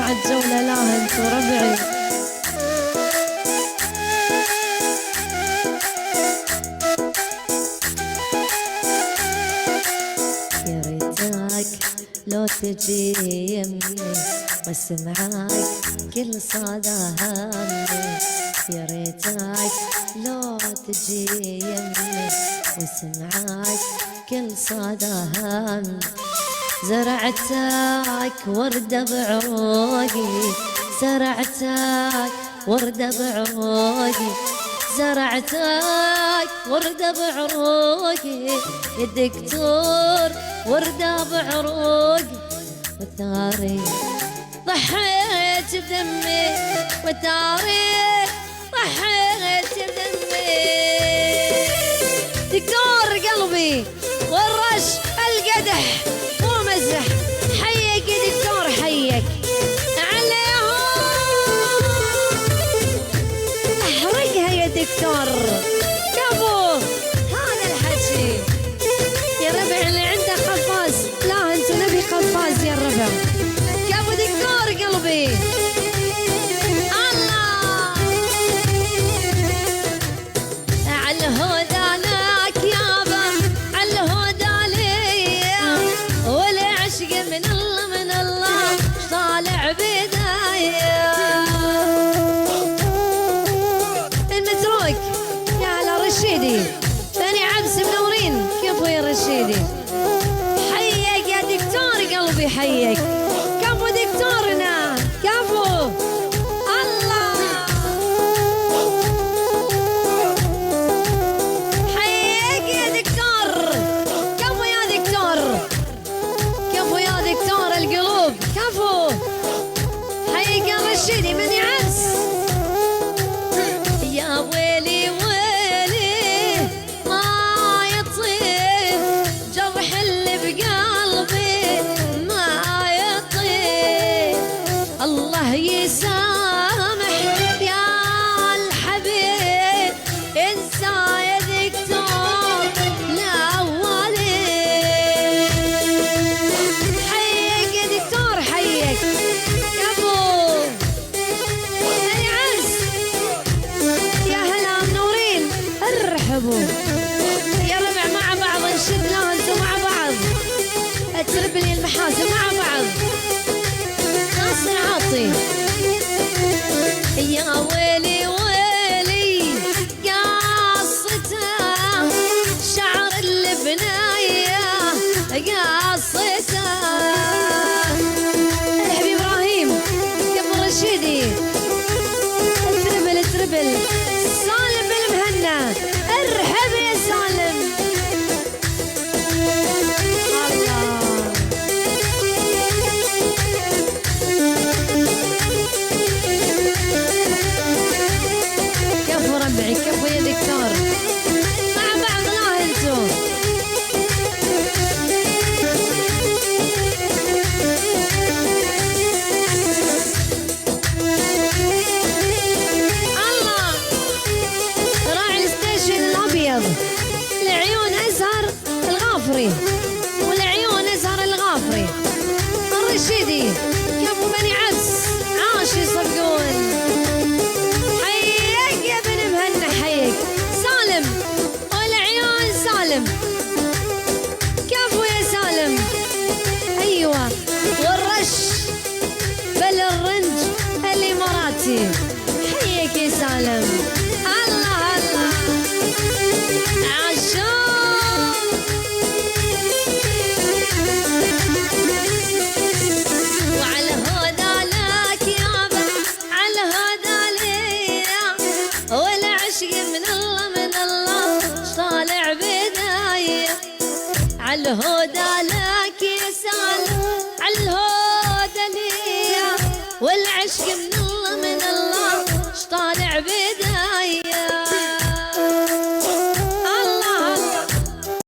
مع الجولة لا انتو ربعي. يا ريتك لو تجي يمي واسمعك كل صدى همي. يا ريتك لو تجي يمي واسمعك كل صدى همي. زرعتك وردة بعروقي، زرعتك وردة بعروقي، زرعتك وردة بعروقي يا دكتور، وردة بعروقي. وثاري ضحيت بدمي، وثاري ضحيت بدمي. دكتور قلبي والرش القدح ومزح، حيك يا دكتور حيك عليهم، احرقها يا دكتور. كفو هذا الحكي يا ربع، اللي عنده قفاز لا انتو نبي قفاز يا ربع. كفو دكتور قلبي. الله على الهدى لك يابا، على الهدى لي، والعشق من الله من الله طالع بداية. المتروك يا على رشيدي، ثاني عبس منورين. كفو يا رشيدي، حيك يا دكتور قلبي حيك. كفو دكتورنا كفو. الله حيك يا دكتور. كفو يا دكتور، كفو يا دكتور القلوب. كفو حيك يا رشيدي من عبس. يا ويلي ويلي ما يطيب جرح اللي بقلبي، ما يطيب. الله يسامح يا الحبيب، انسى يا دكتور لا ولي. حيك يا دكتور حيك. كفو العز يا هلا منورين، ارحبوا يا ربع مع بعض. نشد لا انتم مع بعض، التربلي المحاسن مع بعض. ناصر عاطي يا ويلي ويلي قصته، شعر اللبنايه قصته. الحبيب ابراهيم كفو رشيدي، التربل التربل. سالم بالمهنا، ارحب يا سالم. الله كفو ربعي. كفو يا دكتور مع بعض لا انتو. الله راعي الستيشن الابيض، العيون ازهر الغافري، والعيون ازهر الغافري. الرشيدي كفو بني عبس عاش يصفقون. حيك يا بن مهنا حيك. سالم والعيون سالم. كفو يا سالم. ايوه والرش بل الرنج الاماراتي. حيك يا سالم. الله الله عشان وعلى هدى لك يابا، على هدى لي، والعشق من الله من الله طالع بداية. على الهدى لك يا سالم، على الهدى لي، والعشق من